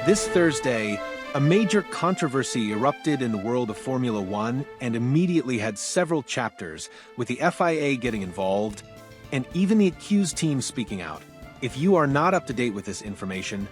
This Thursday, a major controversy erupted in the world of Formula One and immediately had several chapters, with the FIA getting involved and even the accused team speaking out. If you are not up to date with this information,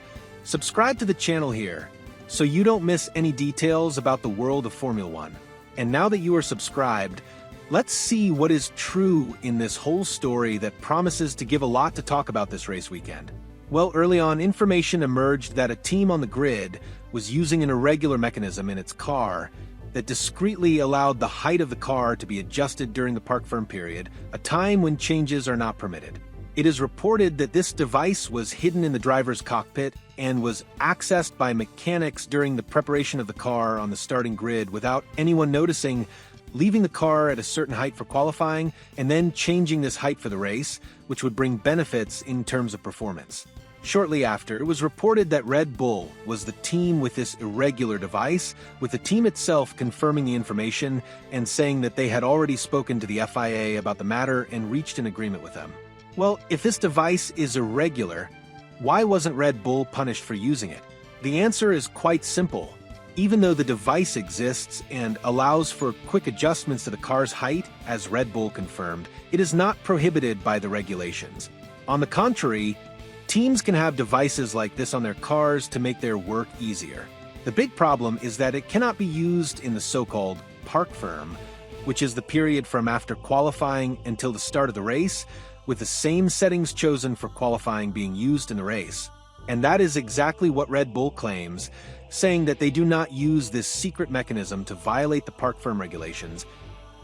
subscribe to the channel here so you don't miss any details about the world of Formula One. And now that you are subscribed, let's see what is true in this whole story that promises to give a lot to talk about this race weekend. Well, early on, information emerged that a team on the grid was using an irregular mechanism in its car that discreetly allowed the height of the car to be adjusted during the parc ferme period, a time when changes are not permitted. It is reported that this device was hidden in the driver's cockpit and was accessed by mechanics during the preparation of the car on the starting grid without anyone noticing, leaving the car at a certain height for qualifying and then changing this height for the race, which would bring benefits in terms of performance. Shortly after, it was reported that Red Bull was the team with this irregular device, with the team itself confirming the information and saying that they had already spoken to the FIA about the matter and reached an agreement with them. Well, if this device is irregular, why wasn't Red Bull punished for using it? The answer is quite simple. Even though the device exists and allows for quick adjustments to the car's height, as Red Bull confirmed, it is not prohibited by the regulations. On the contrary, teams can have devices like this on their cars to make their work easier. The big problem is that it cannot be used in the so-called parc ferme, which is the period from after qualifying until the start of the race, with the same settings chosen for qualifying being used in the race. And that is exactly what Red Bull claims, saying that they do not use this secret mechanism to violate the parc ferme regulations.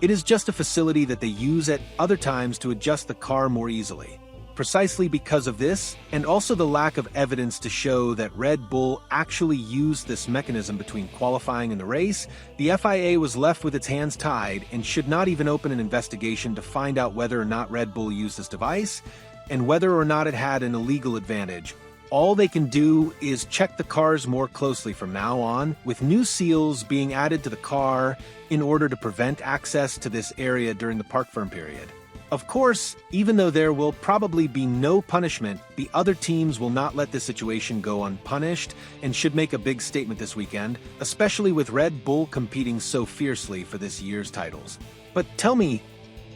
It is just a facility that they use at other times to adjust the car more easily. Precisely because of this, and also the lack of evidence to show that Red Bull actually used this mechanism between qualifying and the race, the FIA was left with its hands tied and should not even open an investigation to find out whether or not Red Bull used this device and whether or not it had an illegal advantage. All they can do is check the cars more closely from now on, with new seals being added to the car in order to prevent access to this area during the parc ferme period. Of course, even though there will probably be no punishment, the other teams will not let this situation go unpunished and should make a big statement this weekend, especially with Red Bull competing so fiercely for this year's titles. But tell me,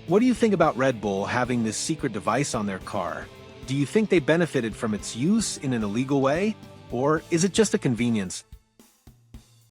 what do you think about Red Bull having this secret device on their car? Do you think they benefited from its use in an illegal way? Or is it just a convenience?